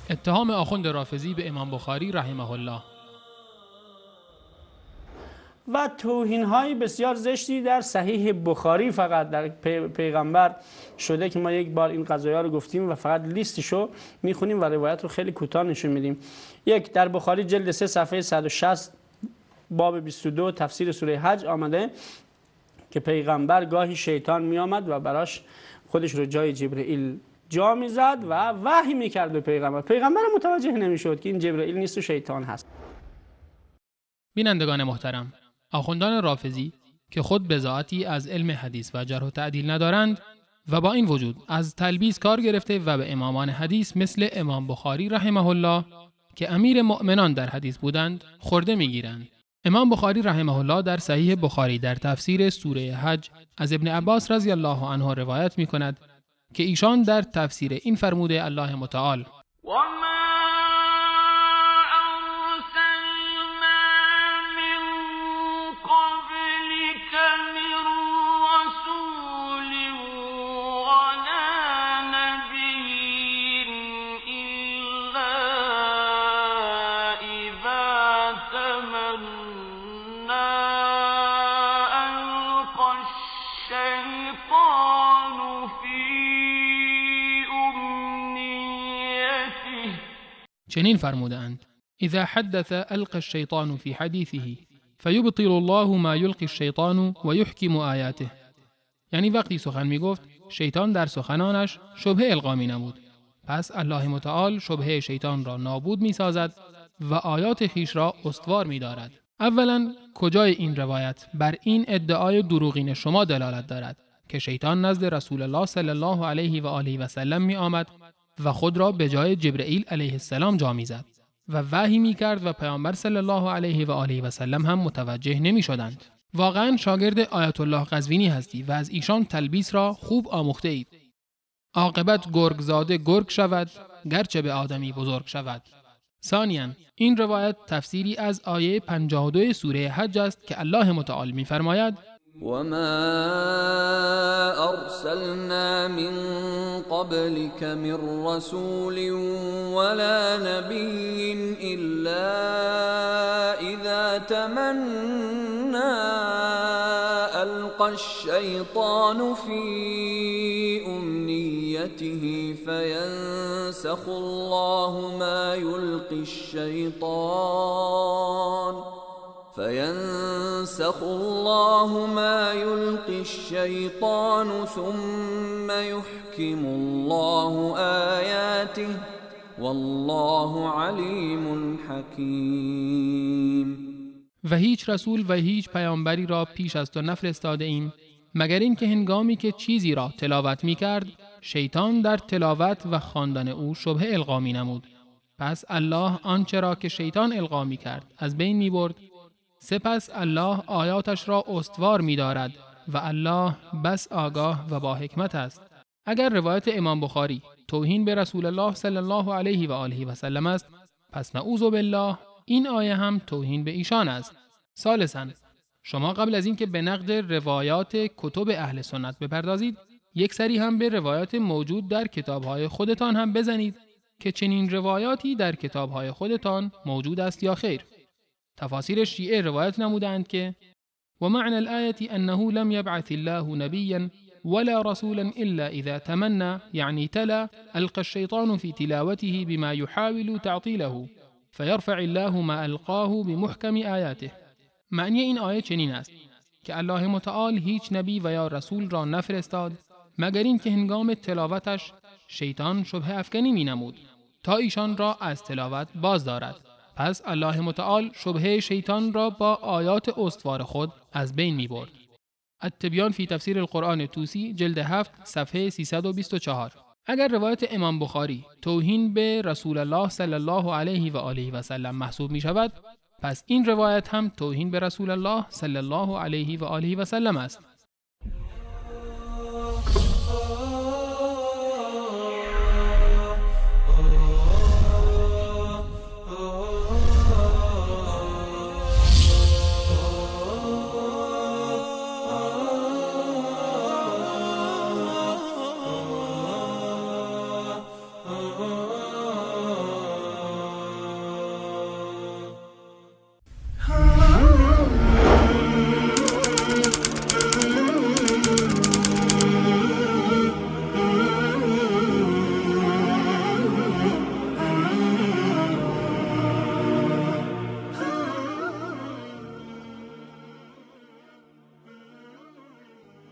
اتهام آخوند رافضی به امام بخاری رحمه الله. و توهین‌های بسیار زشتی در صحیح بخاری فقط در پیغمبر شده که ما یک بار این قضایا رو گفتیم و فقط لیستشو میخونیم و روایت رو خیلی کوتاه نشون میدیم. یک، در بخاری جلد 3 صفحه 160 باب 22 تفسیر سوره حج آمده که پیغمبر گاهی شیطان میآمد و براش خودش رو جای جبرئیل جا میزد و وحی میکرد به پیغمبر متوجه نمیشد که این جبرئیل نیست و شیطان هست. بینندگان محترم، آخوندان رافضی که خود بضاعتی از علم حدیث و جرح و تعدیل ندارند و با این وجود از تلبیس کار گرفته و به امامان حدیث مثل امام بخاری رحمه الله که امیر مؤمنان در حدیث بودند خورده میگیرند. امام بخاری رحمه الله در صحیح بخاری در تفسیر سوره حج از ابن عباس رضی الله عنه روایت می کند که ایشان در تفسیر این فرموده الله متعال چنین فرمودند: اذا حدث القى الشیطان في حدیثه فیبطل الله ما یلقی الشیطان و یحکم آیاته. یعنی وقتی سخن می گفت شیطان در سخنانش شبهه القا می نمود، پس الله متعال شبهه شیطان را نابود می سازد و آیات خیش را استوار می دارد. اولا کجای این روایت بر این ادعای دروغین شما دلالت دارد که شیطان نزد رسول الله صلی الله علیه و آله و سلم می آمد و خود را به جای جبرئیل علیه السلام جا می‌زد و وحی می‌کرد و پیامبر صلی الله علیه و آله و سلم هم متوجه نمی‌شدند؟ واقعاً شاگرد آیت الله قزوینی هستی و از ایشان تلبیس را خوب آموخته اید. عاقبت گرگ زاده گرگ شود گرچه به آدمی بزرگ شود. ثانیاً این روایت تفسیری از آیه 52 سوره حج است که الله متعال می‌فرماید: وما أرسلنا من قبلك من رسول ولا نبي إلا إذا تمنى ألقى الشيطان في أمنيته فينسخ الله ما يلقي الشيطان ثم يحكم الله آياته والله علیم حکیم. و هیچ رسول و هیچ پیامبری را پیش از تو نفرستاده ایم مگر این که هنگامی که چیزی را تلاوت می کرد شیطان در تلاوت و خواندن او شبهه القا می نمود. پس الله آنچه را که شیطان القا می کرد از بین می برد. سپس الله آیاتش را استوار می دارد و الله بس آگاه و با حکمت است. اگر روایت امام بخاری توهین به رسول الله صلی الله علیه و آله و سلم است، پس نعوذ بالله این آیه هم توهین به ایشان است. ثالثاً شما قبل از اینکه به نقد روایات کتب اهل سنت بپردازید، یک سری هم به روایات موجود در کتاب‌های خودتان هم بزنید که چنین روایاتی در کتاب‌های خودتان موجود است یا خیر. تفاسیر شیعه روایت نمودند که و معنی الآیه انه لم یبعث الله نبیا ولا رسولا الا اذا تمنى یعنی تلا القى الشیطان في تلاوته بما يحاول تعطیله فيرفع الله ما القاه بمحکم آیاته. معنی این آیه چنین است که الله متعال هیچ نبی و یا رسول را نفرستاد مگر این که هنگام تلاوتش شیطان شبهه افکنی می نمود تا ایشان را از تلاوت باز دارد. پس الله متعال شبهه شیطان را با آیات استوار خود از بین می برد. التبیان فی تفسیر القرآن طوسی جلد 7 صفحه 324. اگر روایت امام بخاری توهین به رسول الله صلی الله علیه و آله و سلم محسوب می شود، پس این روایت هم توهین به رسول الله صلی الله علیه و آله و سلم است. oh